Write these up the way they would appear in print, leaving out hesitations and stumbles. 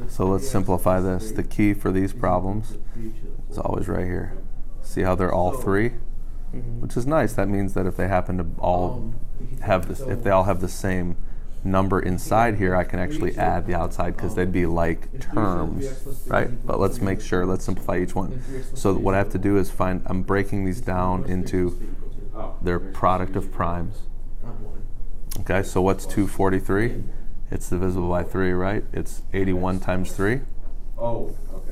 So let's simplify this. The key for these problems is always right here. See how they're all 3? Which is nice. That means that if they happen to all have this, if they all have the same number inside here, I can actually add the outside because they'd be like terms, right? But let's make sure, let's simplify each one. So what I have to do is I'm breaking these down into their product of primes. Okay, so what's 243? It's divisible by 3, right? It's 81 times 3.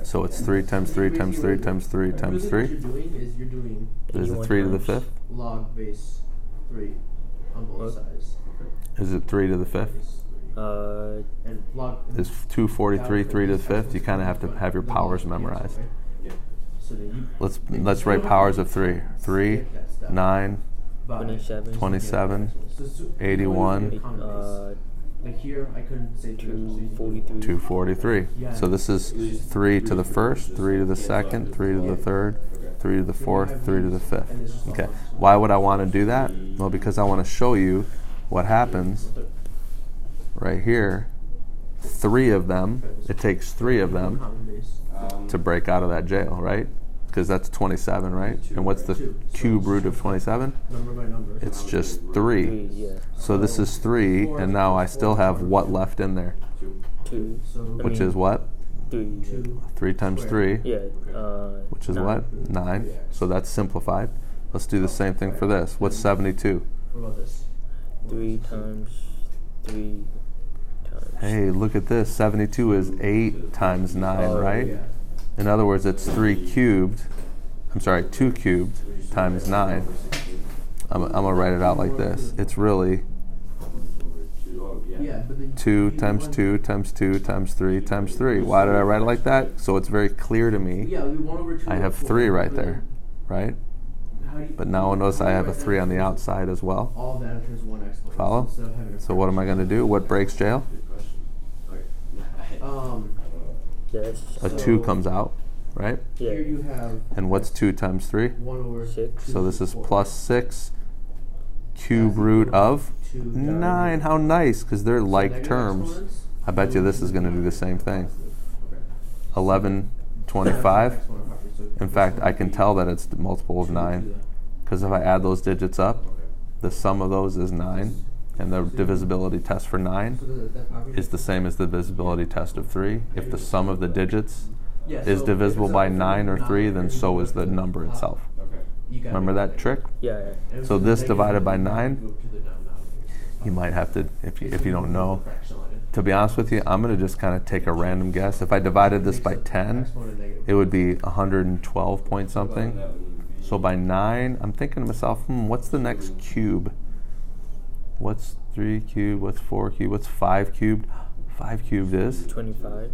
So it's 3 times 3 times 3 times 3 times 3. Is it 3 to the 5th? Log base 3 on both sides. Is it 3 to the 5th? Is 243 3 to the 5th? You kind of have to have your powers memorized. Let's write powers of 3. 3, 9, 27, 81, like here, I couldn't say 243. So this is 3 to the 1st, 3 to the 2nd, 3 to the 3rd, 3 to the 4th, 3 to the 5th. Okay. Why would I want to do that? Well, because I want to show you what happens right here. 3 of them, it takes 3 of them to break out of that jail, right? Because that's 27, right? And what's the cube root of 27? It's just 3. So this is 3, and now I still have what left in there? 2. Which is what? 3. 3 times 3. Yeah. Which is what? 9. So that's simplified. Let's do the same thing for this. What's 72? 3 times 3 times. Hey, look at this. 72 is 8 times 9, right? In other words, it's 2 cubed times 9. I'm going to write it out like this. It's really 2 times 2 times 2 times 3 times 3. Why did I write it like that? So it's very clear to me. I have 3 right there, right? But now notice I have a 3 on the outside as well. Follow? So what am I going to do? What breaks jail? Yes. A 2 comes out, right? Yeah. And what's 2 times 3? 6. So this is plus 6 cube root of 9. How nice, because they're like terms. I bet you this is going to do the same thing. 1125. In fact, I can tell that it's the multiple of 9, because if I add those digits up, the sum of those is 9. And the divisibility test for 9 is the same as the divisibility test of 3. If the sum of the digits is divisible by 9 or 3, then so is the number itself. Remember that trick? Yeah. So this divided by 9, you might have to, if you don't know. To be honest with you, I'm going to just kind of take a random guess. If I divided this by 10, it would be 112 point something. So by 9, I'm thinking to myself, what's the next cube? What's 3 cubed? What's 4 cubed? What's 5 cubed? 5 cubed is? 25.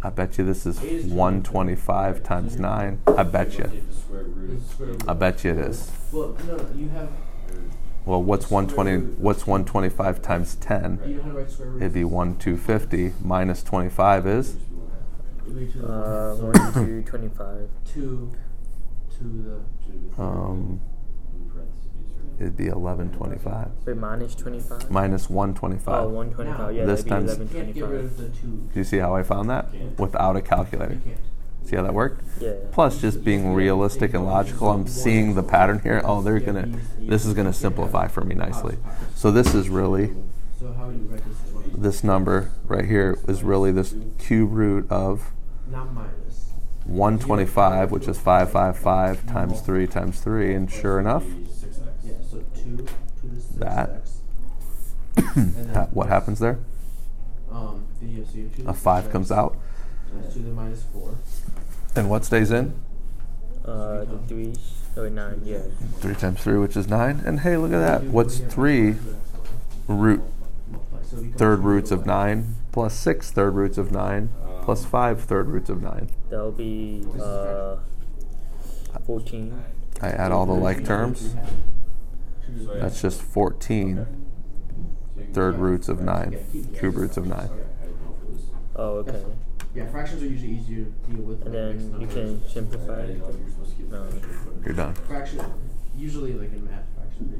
I bet you this is 125 times 9. I bet you. I bet you it is. Well, what's 125 times 10? It'd be 1250 minus 25 is? 125. It'd be 1125. Wait, minus 25? Minus 125. Oh, 125. Yeah, This that'd be times- 1125. Do you see how I found that? Without a calculator. See how that worked? Yeah. Plus, just being realistic and logical, I'm seeing the pattern here. Oh, this is gonna simplify for me nicely. So this is really, this number right here is really this cube root of 125, which is 555 times 3 times 3, and sure enough, what happens there? A 5 comes out. And what stays in? The 3 or 9, yeah. 3 times 3, which is 9. And hey, look at that. What's 3 third roots of 9 plus 6 third roots of 9 plus 5 third roots of 9? That'll be 14. I add all the like terms. That's just 14 third roots of 9, cube roots of 9. Oh, okay. Yeah, fractions are usually easier to deal with. And then you can simplify it. No. You're done. Fraction, usually like in math, fractions are